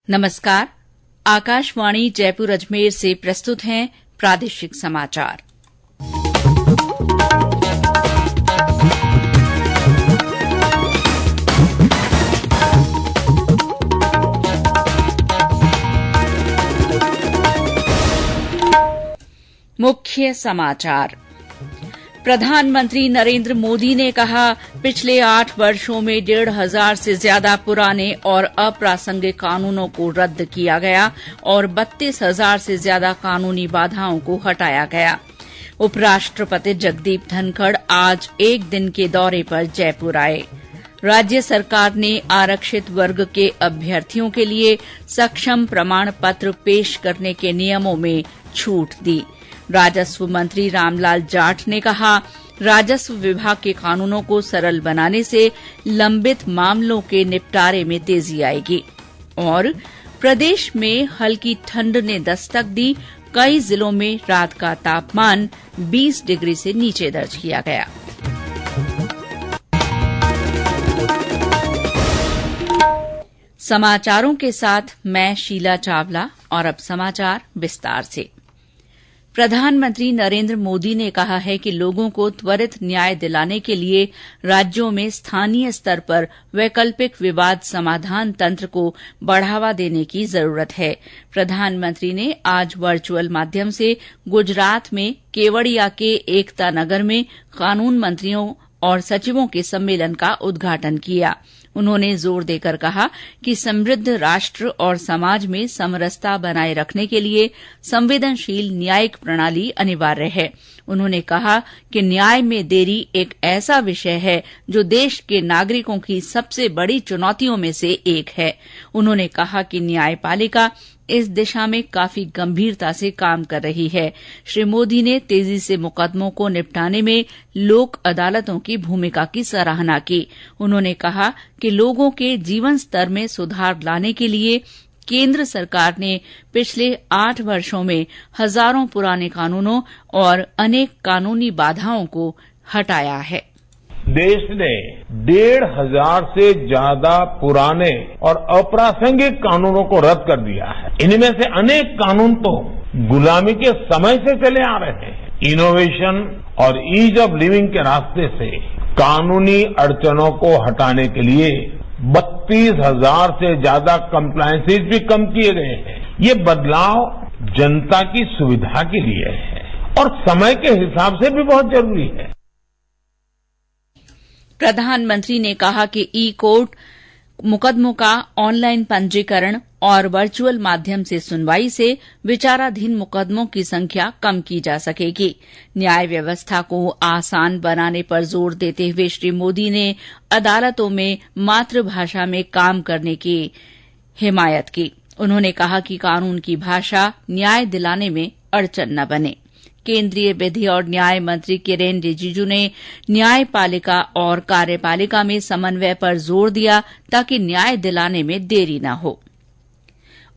नमस्कार। आकाशवाणी जयपुर अजमेर से प्रस्तुत हैं प्रादेशिक समाचार। मुख्य समाचार। प्रधानमंत्री नरेंद्र मोदी ने कहा, पिछले 8 वर्षों में 1,500 से ज्यादा पुराने और अप्रासंगिक कानूनों को रद्द किया गया और 32,000 से ज्यादा कानूनी बाधाओं को हटाया गया। उपराष्ट्रपति जगदीप धनखड़ आज एक दिन के दौरे पर जयपुर आए। राज्य सरकार ने आरक्षित वर्ग के अभ्यर्थियों के लिए सक्षम प्रमाण पत्र पेश करने के नियमों में छूट दी। राजस्व मंत्री रामलाल जाट ने कहा, राजस्व विभाग के कानूनों को सरल बनाने से लंबित मामलों के निपटारे में तेजी आएगी। और प्रदेश में हल्की ठंड ने दस्तक दी, कई जिलों में रात का तापमान 20 डिग्री से नीचे दर्ज किया गया। समाचारों के साथ मैं शीला चावला और अब समाचार विस्तार से। प्रधानमंत्री नरेंद्र मोदी ने कहा है कि लोगों को त्वरित न्याय दिलाने के लिए राज्यों में स्थानीय स्तर पर वैकल्पिक विवाद समाधान तंत्र को बढ़ावा देने की जरूरत है। प्रधानमंत्री ने आज वर्चुअल माध्यम से गुजरात में केवड़िया के एकता नगर में कानून मंत्रियों और सचिवों के सम्मेलन का उद्घाटन किया। उन्होंने जोर देकर कहा कि समृद्ध राष्ट्र और समाज में समरसता बनाए रखने के लिए संवेदनशील न्यायिक प्रणाली अनिवार्य है। उन्होंने कहा कि न्याय में देरी एक ऐसा विषय है जो देश के नागरिकों की सबसे बड़ी चुनौतियों में से एक है। उन्होंने कहा कि न्यायपालिका इस दिशा में काफी गंभीरता से काम कर रही है। श्री मोदी ने तेजी से मुकदमों को निपटाने में लोक अदालतों की भूमिका की सराहना की। उन्होंने कहा कि लोगों के जीवन स्तर में सुधार लाने के लिए केंद्र सरकार ने पिछले 8 वर्षों में हजारों पुराने कानूनों और अनेक कानूनी बाधाओं को हटाया है। देश ने 1,500 से ज्यादा पुराने और अप्रासंगिक कानूनों को रद्द कर दिया है। इनमें से अनेक कानून तो गुलामी के समय से चले आ रहे हैं। इनोवेशन और ईज ऑफ लिविंग के रास्ते से कानूनी अड़चनों को हटाने के लिए 32,000 से ज्यादा कंप्लायंसेज भी कम किए गए हैं। ये बदलाव जनता की सुविधा के लिए है और समय के हिसाब से भी बहुत जरूरी है। प्रधानमंत्री ने कहा कि ई कोर्ट मुकदमों का ऑनलाइन पंजीकरण और वर्चुअल माध्यम से सुनवाई से विचाराधीन मुकदमों की संख्या कम की जा सकेगी। न्याय व्यवस्था को आसान बनाने पर जोर देते हुए श्री मोदी ने अदालतों में मातृभाषा में काम करने की हिमायत की। उन्होंने कहा कि कानून की भाषा न्याय दिलाने में अड़चन न बने। केंद्रीय विधि और न्याय मंत्री किरेन रिजिजू ने न्यायपालिका और कार्यपालिका में समन्वय पर जोर दिया ताकि न्याय दिलाने में देरी न हो।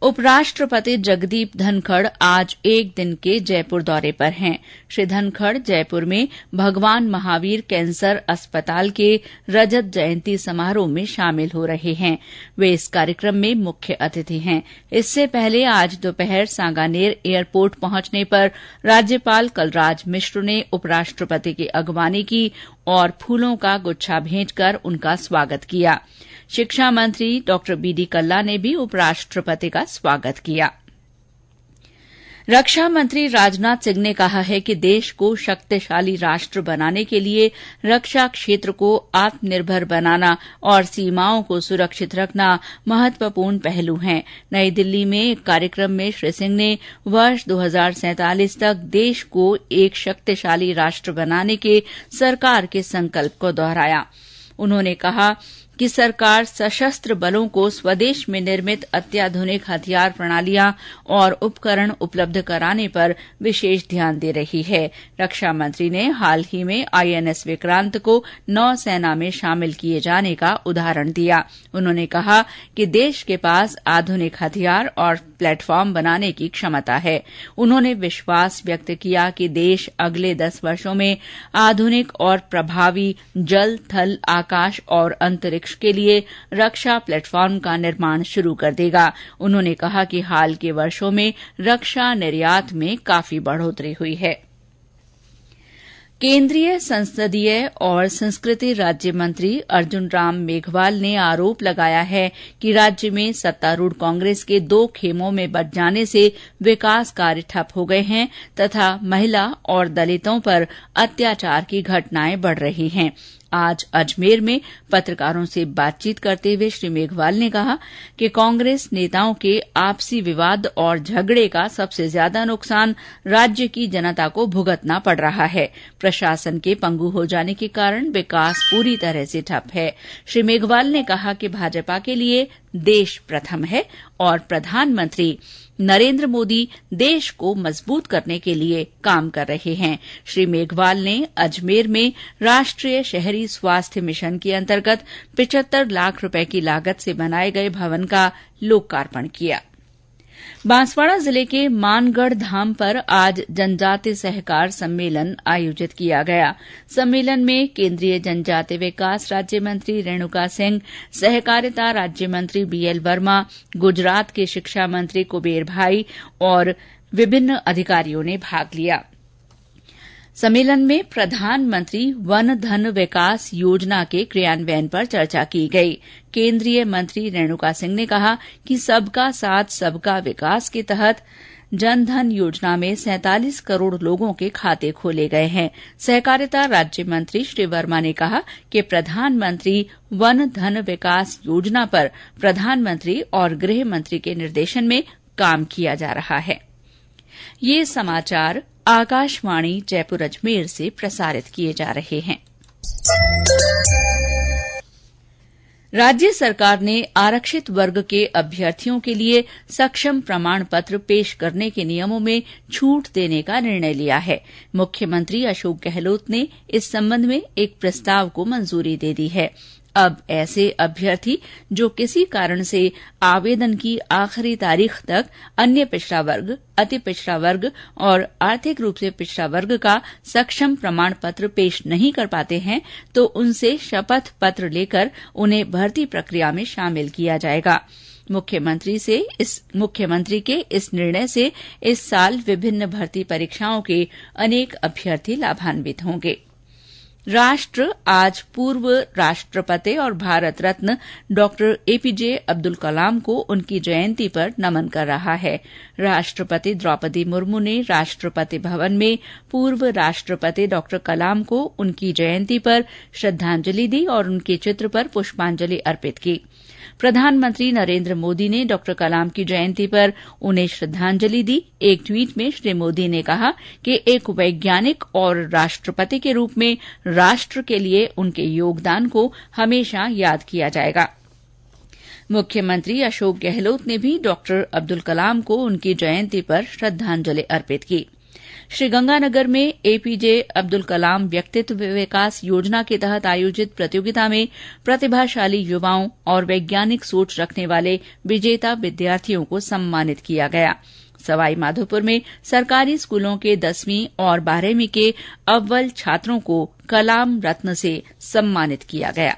उपराष्ट्रपति जगदीप धनखड़ आज एक दिन के जयपुर दौरे पर हैं। श्री धनखड़ जयपुर में भगवान महावीर कैंसर अस्पताल के रजत जयंती समारोह में शामिल हो रहे हैं। वे इस कार्यक्रम में मुख्य अतिथि हैं। इससे पहले आज दोपहर सांगानेर एयरपोर्ट पहुंचने पर राज्यपाल कलराज मिश्र ने उपराष्ट्रपति की अगवानी की और फूलों का गुच्छा भेंटकर उनका स्वागत किया। शिक्षा मंत्री डॉक्टर बीडी कल्ला ने भी उपराष्ट्रपति का स्वागत किया। रक्षा मंत्री राजनाथ सिंह ने कहा है कि देश को शक्तिशाली राष्ट्र बनाने के लिए रक्षा क्षेत्र को आत्मनिर्भर बनाना और सीमाओं को सुरक्षित रखना महत्वपूर्ण पहलू हैं। नई दिल्ली में एक कार्यक्रम में श्री सिंह ने वर्ष 2047 तक देश को एक शक्तिशाली राष्ट्र बनाने के सरकार के संकल्प को दोहराया। उन्होंने कहा कि सरकार सशस्त्र बलों को स्वदेश में निर्मित अत्याधुनिक हथियार प्रणालियां और उपकरण उपलब्ध कराने पर विशेष ध्यान दे रही है। रक्षा मंत्री ने हाल ही में आईएनएस विक्रांत को नौसेना में शामिल किए जाने का उदाहरण दिया। उन्होंने कहा कि देश के पास आधुनिक हथियार और प्लेटफॉर्म बनाने की क्षमता है। उन्होंने विश्वास व्यक्त किया कि देश अगले 10 वर्षों में आधुनिक और प्रभावी जल, थल, आकाश और अंतरिक्ष अंतरिक्ष के लिए रक्षा प्लेटफॉर्म का निर्माण शुरू कर देगा। उन्होंने कहा कि हाल के वर्षों में रक्षा निर्यात में काफी बढ़ोतरी हुई है। केंद्रीय संसदीय और संस्कृति राज्य मंत्री अर्जुन राम मेघवाल ने आरोप लगाया है कि राज्य में सत्तारूढ़ कांग्रेस के 2 खेमों में बंट जाने से विकास कार्य ठप हो गए हैं तथा महिला और दलितों पर अत्याचार की घटनाएं बढ़ रही हैं। आज अजमेर में पत्रकारों से बातचीत करते हुए श्री मेघवाल ने कहा कि कांग्रेस नेताओं के आपसी विवाद और झगड़े का सबसे ज्यादा नुकसान राज्य की जनता को भुगतना पड़ रहा है। प्रशासन के पंगु हो जाने के कारण विकास पूरी तरह से ठप है। श्री मेघवाल ने कहा कि भाजपा के लिए देश प्रथम है और प्रधानमंत्री नरेंद्र मोदी देश को मजबूत करने के लिए काम कर रहे हैं। श्री मेघवाल ने अजमेर में राष्ट्रीय शहरी स्वास्थ्य मिशन के अंतर्गत 75 लाख रुपए की लागत से बनाए गए भवन का लोकार्पण किया। बांसवाड़ा जिले के मानगढ़ धाम पर आज जनजातीय सहकार सम्मेलन आयोजित किया गया। सम्मेलन में केंद्रीय जनजातीय विकास राज्य मंत्री रेणुका सिंह, सहकारिता राज्य मंत्री बीएल वर्मा, गुजरात के शिक्षा मंत्री कुबेर भाई और विभिन्न अधिकारियों ने भाग लिया। सम्मेलन में प्रधानमंत्री वन धन विकास योजना के क्रियान्वयन पर चर्चा की गई। केंद्रीय मंत्री रेणुका सिंह ने कहा कि सबका साथ सबका विकास के तहत जन धन योजना में 47 करोड़ लोगों के खाते खोले गए हैं। सहकारिता राज्य मंत्री श्री वर्मा ने कहा कि प्रधानमंत्री वन धन विकास योजना पर प्रधानमंत्री और गृह मंत्री के निर्देशन में काम किया जा रहा है। ये समाचार आकाशवाणी जयपुर अजमेर से प्रसारित किए जा रहे हैं। राज्य सरकार ने आरक्षित वर्ग के अभ्यर्थियों के लिए सक्षम प्रमाण पत्र पेश करने के नियमों में छूट देने का निर्णय लिया है। मुख्यमंत्री अशोक गहलोत ने इस संबंध में एक प्रस्ताव को मंजूरी दे दी है। अब ऐसे अभ्यर्थी जो किसी कारण से आवेदन की आखिरी तारीख तक अन्य पिछड़ा वर्ग, अति पिछड़ा वर्ग और आर्थिक रूप से पिछड़ा वर्ग का सक्षम प्रमाण पत्र पेश नहीं कर पाते हैं, तो उनसे शपथ पत्र लेकर उन्हें भर्ती प्रक्रिया में शामिल किया जाएगा। मुख्यमंत्री के इस निर्णय से इस साल विभिन्न भर्ती परीक्षाओं के अनेक अभ्यर्थी लाभान्वित होंगे। राष्ट्र आज पूर्व राष्ट्रपति और भारत रत्न डॉक्टर एपीजे अब्दुल कलाम को उनकी जयंती पर नमन कर रहा है। राष्ट्रपति द्रौपदी मुर्मू ने राष्ट्रपति भवन में पूर्व राष्ट्रपति डॉक्टर कलाम को उनकी जयंती पर श्रद्धांजलि दी और उनके चित्र पर पुष्पांजलि अर्पित की। प्रधानमंत्री नरेंद्र मोदी ने डॉक्टर कलाम की जयंती पर उन्हें श्रद्धांजलि दी। एक ट्वीट में श्री मोदी ने कहा कि एक वैज्ञानिक और राष्ट्रपति के रूप में राष्ट्र के लिए उनके योगदान को हमेशा याद किया जाएगा। मुख्यमंत्री अशोक गहलोत ने भी डॉक्टर अब्दुल कलाम को उनकी जयंती पर श्रद्धांजलि अर्पित की। श्रीगंगानगर में एपीजे अब्दुल कलाम व्यक्तित्व विकास योजना के तहत आयोजित प्रतियोगिता में प्रतिभाशाली युवाओं और वैज्ञानिक सोच रखने वाले विजेता विद्यार्थियों को सम्मानित किया गया। सवाई माधोपुर में सरकारी स्कूलों के 10वीं और 12वीं के अव्वल छात्रों को कलाम रत्न से सम्मानित किया गया।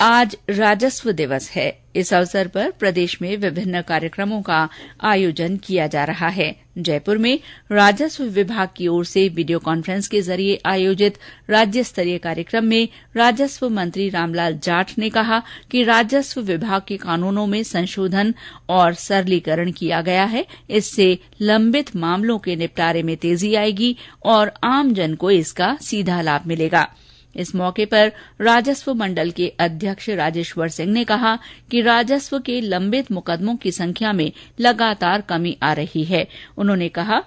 आज राजस्व दिवस है। इस अवसर पर प्रदेश में विभिन्न कार्यक्रमों का आयोजन किया जा रहा है। जयपुर में राजस्व विभाग की ओर से वीडियो कॉन्फ्रेंस के जरिए आयोजित राज्य स्तरीय कार्यक्रम में राजस्व मंत्री रामलाल जाट ने कहा कि राजस्व विभाग के कानूनों में संशोधन और सरलीकरण किया गया है। इससे लंबित मामलों के निपटारे में तेजी आएगी और आमजन को इसका सीधा लाभ मिलेगा। इस मौके पर राजस्व मंडल के अध्यक्ष राजेश्वर सिंह ने कहा कि राजस्व के लंबित मुकदमों की संख्या में लगातार कमी आ रही है। उन्होंने कहा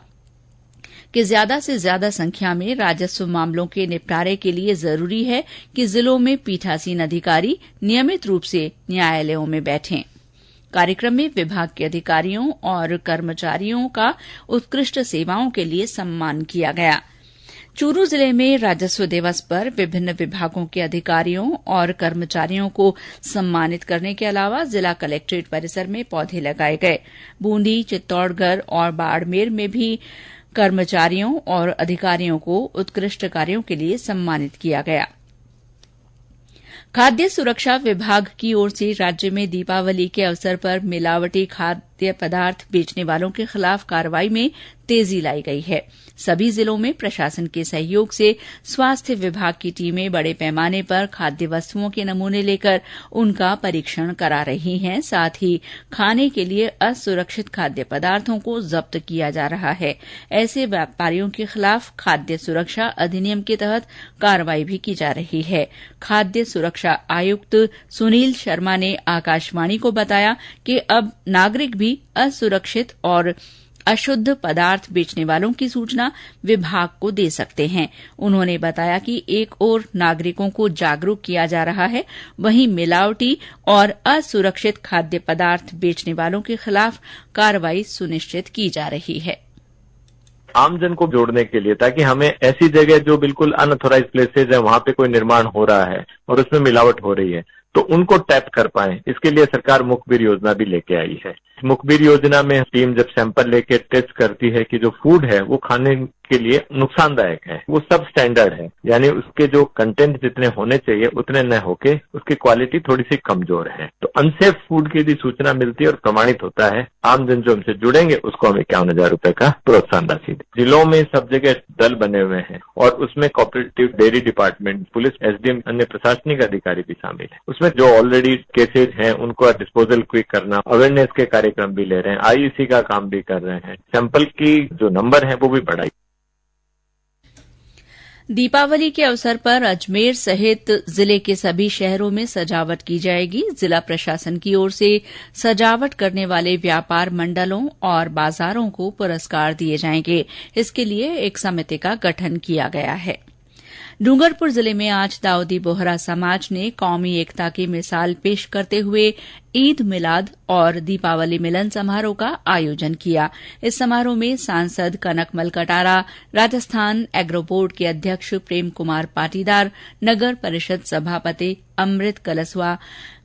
कि ज्यादा से ज्यादा संख्या में राजस्व मामलों के निपटारे के लिए जरूरी है कि जिलों में पीठासीन अधिकारी नियमित रूप से न्यायालयों में बैठें। कार्यक्रम में विभाग के अधिकारियों और कर्मचारियों का उत्कृष्ट सेवाओं के लिए सम्मान किया गया। चूरू जिले में राजस्व दिवस पर विभिन्न विभागों के अधिकारियों और कर्मचारियों को सम्मानित करने के अलावा जिला कलेक्ट्रेट परिसर में पौधे लगाए गए। बूंदी, चित्तौड़गढ़ और बाड़मेर में भी कर्मचारियों और अधिकारियों को उत्कृष्ट कार्यों के लिए सम्मानित किया गया। खाद्य सुरक्षा विभाग की ओर से राज्य में दीपावली के अवसर पर मिलावटी खाद्य पदार्थ बेचने वालों के खिलाफ कार्रवाई में तेजी लाई गई है। सभी जिलों में प्रशासन के सहयोग से स्वास्थ्य विभाग की टीमें बड़े पैमाने पर खाद्य वस्तुओं के नमूने लेकर उनका परीक्षण करा रही हैं। साथ ही खाने के लिए असुरक्षित खाद्य पदार्थों को जब्त किया जा रहा है। ऐसे व्यापारियों के खिलाफ खाद्य सुरक्षा अधिनियम के तहत कार्रवाई भी की जा रही है। खाद्य सुरक्षा आयुक्त सुनील शर्मा ने आकाशवाणी को बताया कि अब नागरिक भी असुरक्षित और अशुद्ध पदार्थ बेचने वालों की सूचना विभाग को दे सकते हैं। उन्होंने बताया कि एक ओर नागरिकों को जागरूक किया जा रहा है, वहीं मिलावटी और असुरक्षित खाद्य पदार्थ बेचने वालों के खिलाफ कार्रवाई सुनिश्चित की जा रही है। आमजन को जोड़ने के लिए, ताकि हमें ऐसी जगह जो बिल्कुल अनऑथोराइज प्लेसेज है वहां पे कोई निर्माण हो रहा है और उसमें मिलावट हो रही है तो उनको टैप कर पाए, इसके लिए सरकार मुखबिर योजना भी लेके आई है। मुखबिर योजना में टीम जब सैंपल लेके टेस्ट करती है कि जो फूड है वो खाने के लिए नुकसानदायक है, वो सब स्टैंडर्ड है, यानी उसके जो कंटेंट जितने होने चाहिए उतने न होके उसकी क्वालिटी थोड़ी सी कमजोर है, तो अनसेफ फूड की भी सूचना मिलती है और प्रमाणित होता है। आमजन जो हमसे जुड़ेंगे उसको हम 51,000 रुपए का प्रोत्साहन राशि दें। जिलों में सब जगह दल बने हुए हैं और उसमें cooperative dairy department, police, SDM, अन्य प्रशासनिक अधिकारी भी शामिल है। उसमें जो ऑलरेडी केसेज हैं उनको डिस्पोजल क्विक करना, अवेयरनेस के कार्यक्रम भी ले रहे हैं, आईईसी का काम भी कर रहे हैं, सैंपल की जो नंबर है वो भी बढ़ाई। दीपावली के अवसर पर अजमेर सहित जिले के सभी शहरों में सजावट की जाएगी। जिला प्रशासन की ओर से सजावट करने वाले व्यापार मंडलों और बाजारों को पुरस्कार दिए जाएंगे। इसके लिए एक समिति का गठन किया गया है। डूंगरपुर जिले में आज दाऊदी बोहरा समाज ने कौमी एकता की मिसाल पेश करते हुए ईद मिलाद और दीपावली मिलन समारोह का आयोजन किया। इस समारोह में सांसद कनकमल कटारा, राजस्थान एग्रो बोर्ड के अध्यक्ष प्रेम कुमार पाटीदार, नगर परिषद सभापति अमृत कलसवा,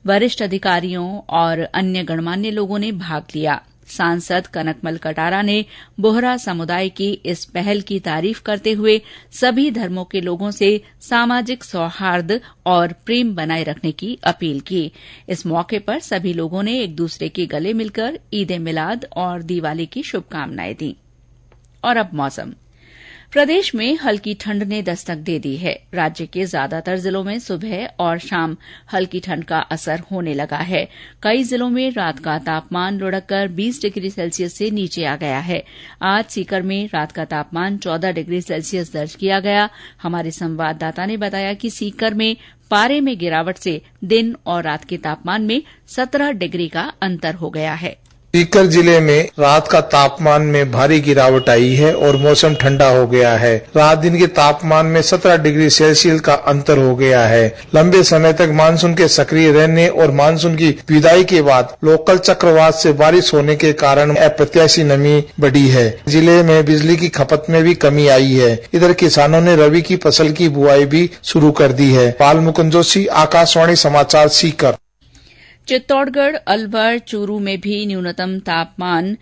वरिष्ठ अधिकारियों और अन्य गणमान्य लोगों ने भाग लिया। सांसद कनकमल कटारा ने बोहरा समुदाय की इस पहल की तारीफ करते हुए सभी धर्मों के लोगों से सामाजिक सौहार्द और प्रेम बनाए रखने की अपील की। इस मौके पर सभी लोगों ने एक दूसरे के गले मिलकर ईद ए मिलाद और दिवाली की शुभकामनाएं दी। और अब मौसम। प्रदेश में हल्की ठंड ने दस्तक दे दी है। राज्य के ज्यादातर जिलों में सुबह और शाम हल्की ठंड का असर होने लगा है। कई जिलों में रात का तापमान लुढ़ककर 20 डिग्री सेल्सियस से नीचे आ गया है। आज सीकर में रात का तापमान 14 डिग्री सेल्सियस दर्ज किया गया। हमारे संवाददाता ने बताया कि सीकर में पारे में गिरावट से दिन और रात के तापमान में 17 डिग्री का अंतर हो गया है। सीकर जिले में रात का तापमान में भारी गिरावट आई है और मौसम ठंडा हो गया है। रात दिन के तापमान में 17 डिग्री सेल्सियस का अंतर हो गया है। लंबे समय तक मानसून के सक्रिय रहने और मानसून की विदाई के बाद लोकल चक्रवात से बारिश होने के कारण अप्रत्याशी नमी बढ़ी है। जिले में बिजली की खपत में भी कमी आई है। इधर किसानों ने रबी की फसल की बुआई भी शुरू कर दी है। पाल मुकुंद जोशी, आकाशवाणी समाचार, सीकर। चित्तौड़गढ़, अलवर, चूरू में भी न्यूनतम तापमान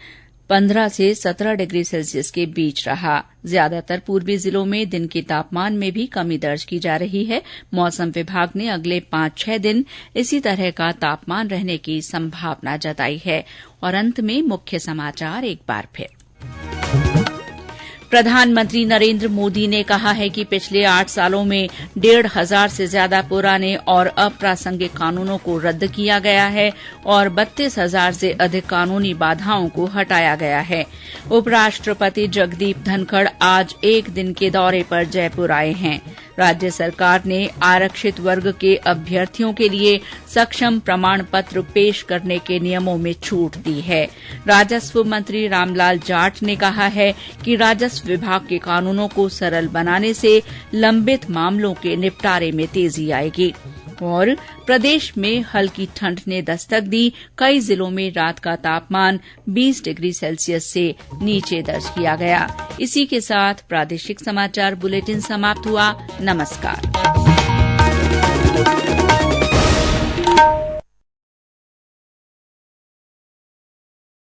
15 से 17 डिग्री सेल्सियस के बीच रहा। ज्यादातर पूर्वी जिलों में दिन के तापमान में भी कमी दर्ज की जा रही है। मौसम विभाग ने अगले 5-6 दिन इसी तरह का तापमान रहने की संभावना जताई है। और अंत में मुख्य समाचार एक बार फिर। प्रधानमंत्री नरेंद्र मोदी ने कहा है कि पिछले 8 सालों में 1,500 से ज्यादा पुराने और अप्रासंगिक कानूनों को रद्द किया गया है और 32,000 से अधिक कानूनी बाधाओं को हटाया गया है। उपराष्ट्रपति जगदीप धनखड़ आज एक दिन के दौरे पर जयपुर आए हैं। राज्य सरकार ने आरक्षित वर्ग के अभ्यर्थियों के लिए सक्षम प्रमाण पत्र पेश करने के नियमों में छूट दी है। राजस्व मंत्री रामलाल जाट ने कहा है कि राजस्व विभाग के कानूनों को सरल बनाने से लंबित मामलों के निपटारे में तेजी आएगी। और प्रदेश में हल्की ठंड ने दस्तक दी। कई जिलों में रात का तापमान 20 डिग्री सेल्सियस से नीचे दर्ज किया गया। इसी के साथ प्रादेशिक समाचार बुलेटिन समाप्त हुआ। नमस्कार।